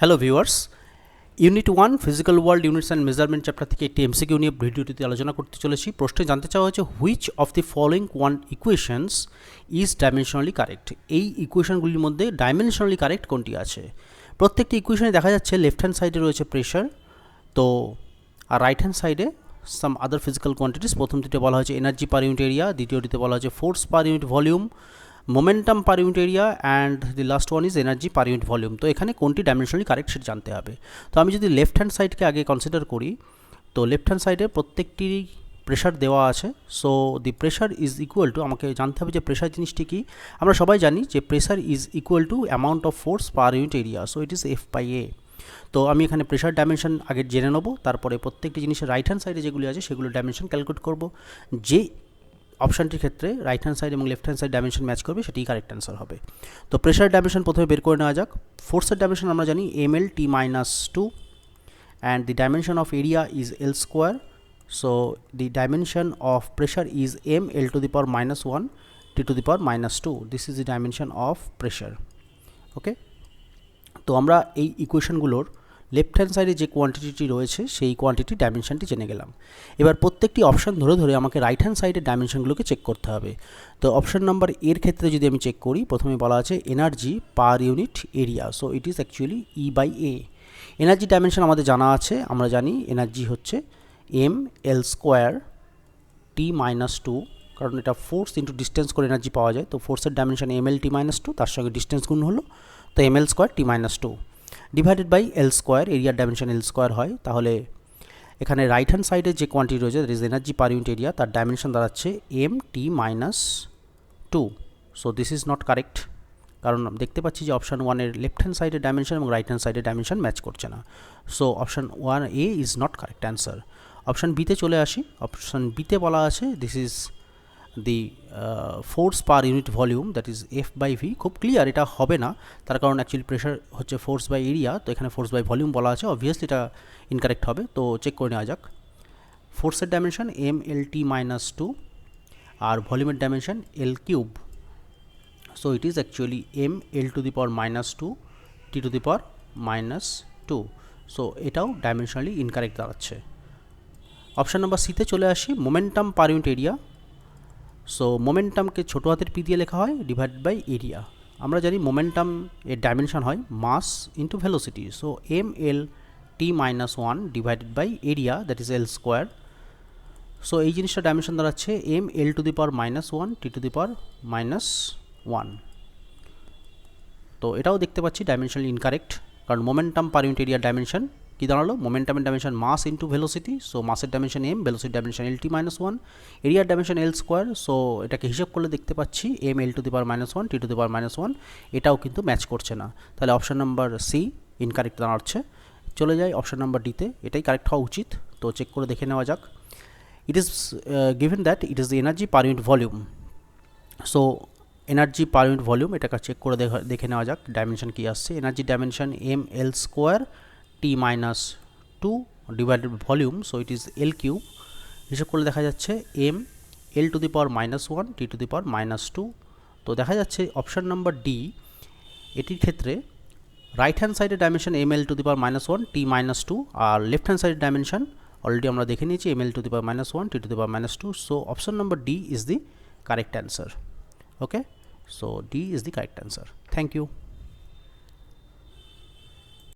Hello viewers, unit 1 physical world units and measurement chapter থেকে একটি MCQ নিয়ে ভিডিওটিতে আলোচনা করতে চলেছি। প্রশ্নে জানতে চাওয়া হয়েছে which of the following one equations is dimensionally correct. এই ইকুয়েশনগুলির মধ্যে ডাইমেনশনালি কারেক্ট কোনটি আছে? প্রত্যেকটি ইকুয়েশনে দেখা যাচ্ছে লেফট হ্যান্ড সাইডে রয়েছে প্রেশার, তো আর রাইট হ্যান্ড সাইডে সাম আদার ফিজিক্যাল কোয়ান্টিটিস। প্রথমটিতে বলা হয়েছে এনার্জি পার ইউনিট এরিয়া, দ্বিতীয়টিতে বলা হয়েছে force per unit volume, momentum per unit area and the last one is energy per unit volume. তো এখানে কোনটি ডাইমেনশনালি কারেক্ট সেটা জানতে হবে। তো আমি যদি লেফট হ্যান্ড সাইডকে আগে কনসিডার করি, তো লেফট হ্যান্ড সাইডে প্রত্যেকটি প্রেশার দেওয়া আছে। So the pressure is equal two, আমাকে জানতে হবে যে প্রেশার জিনিসটি কি। আমরা সবাই জানি যে pressure is equal to amount of force per unit area, so it is F by A. তো আমি এখানে প্রেশার ডাইমেনশন আগে জেনে নেবো, তারপরে প্রত্যেকটি জিনিসের রাইট হ্যান্ড সাইডে যেগুলি আছে সেগুলো ডাইমেনশন ক্যালকুলেট করব। যে অপশানটির ক্ষেত্রে রাইট হ্যান্ড সাইড এবং left hand side dimension match করবে সেটাই কারেক্ট অ্যান্সার হবে। তো প্রেশার ডাইমেনশন প্রথমে বের করে নেওয়া যাক। ফোর্সের ডাইমেনশন আমরা জানি ml t-2 and the dimension of area is L square, so the dimension of pressure is ml to the power minus 1 t to the power minus 2. This is the dimension of pressure. ওকে, তো আমরা এই ইকুয়েশনগুলোর left hand সাইডে যে কোয়ান্টিটিটি রয়েছে সেই quantity ডাইমেনশনটি জেনে গেলাম। এবার প্রত্যেকটি অপশান ধরে ধরে আমাকে রাইট হ্যান্ড সাইডের ডাইমেনশনগুলোকে চেক করতে হবে। তো অপশান নাম্বার এর ক্ষেত্রে যদি আমি চেক করি, প্রথমে বলা আছে energy per unit area, so it is actually E by A. Energy dimension আমাদের জানা আছে, আমরা জানি এনার্জি হচ্ছে M L square T minus two, কারণ এটা ফোর্স ইন্টু ডিস্টেন্স করে এনার্জি পাওয়া যায়। তো ফোর্সের dimension M L T minus two, তার সঙ্গে ডিস্টেন্স গুণ হলো, তো M L square T minus two divided by L square, এরিয়ার ডাইমেনশন এল স্কোয়ার হয়। তাহলে এখানে রাইট হ্যান্ড সাইডে যে কোয়ান্টিটি রয়েছে that is energy per unit area, তার ডাইমেনশন দাঁড়াচ্ছে M T minus two. So this is not correct, কারণ দেখতে পাচ্ছি যে অপশান ওয়ানের লেফট হ্যান্ড সাইডের ডাইমেনশন এবং রাইট হ্যান্ড সাইডের ডাইমেনশন ম্যাচ করছে না। So option one A is not correct answer. Option বিতে চলে আসি। অপশান বিতে বলা আছে this is the force per unit volume, that is F by V. খুব ক্লিয়ার এটা হবে না, তার কারণ অ্যাকচুয়ালি প্রেশার হচ্ছে ফোর্স বাই এরিয়া, তো এখানে ফোর্স বাই ভলিউম বলা আছে, অবভিয়াসলি এটা ইনকারেক্ট হবে। তো চেক করে নেওয়া যাক। ফোর্সের dimension M L T minus two আর ভলিউমের dimension L cube, so it is actually m l to the power minus 2 t to the power minus 2, so এটাও ডাইমেনশনালি ইনকারেক্ট দাঁড়াচ্ছে। অপশান নাম্বার সিতে চলে আসি। Momentum per unit area, so মোমেন্টামকে ছোটো হাতের P দিয়ে লেখা হয় ডিভাইডেড বাই এরিয়া। আমরা জানি মোমেন্টাম এর ডাইমেনশন হয় mass into velocity, so M L T minus one divided by area, that is L square. So এই জিনিসটা ডাইমেনশন দাঁড়াচ্ছে M L to the power minus one T to the power minus 1। তো এটাও দেখতে পাচ্ছি dimensionally incorrect, কারণ momentum per unit এরিয়ার dimension কী দাঁড়ালো, মোমেন্টামের dimension mass into velocity, so মাসের ডাইমেনশন এম, ভেলোসিটির dimension L T minus one, এরিয়ার ডাইমেনশন এল স্কোয়ার। সো এটাকে হিসাব করলে দেখতে পাচ্ছি M L to the power minus one T to the power minus one, এটাও কিন্তু ম্যাচ করছে না। তাহলে অপশান নাম্বার সি ইনকারেক্ট দাঁড়াচ্ছে। চলে যাই অপশান নাম্বার ডিতে, এটাই কারেক্ট হওয়া উচিত। তো চেক করে দেখে নেওয়া যাক। It is given that it is the energy per unit volume, so energy per unit volume এটাকে চেক করে দেখে নেওয়া যাক ডাইমেনশন কী আসছে। Energy dimension M L square T minus two divided volume, so it is L cube. হিসেব করলে দেখা যাচ্ছে M L to the power minus one T to the power minus two. তো দেখা যাচ্ছে অপশান নাম্বার ডি এটির ক্ষেত্রে right hand সাইডের dimension M L to the power minus one T minus two, আর লেফট হ্যান্ড সাইডের dimension already আমরা দেখে নিয়েছি M L to the power minus one T to the power minus two. So option number D is the correct answer. Okay, so D is the correct answer. Thank you.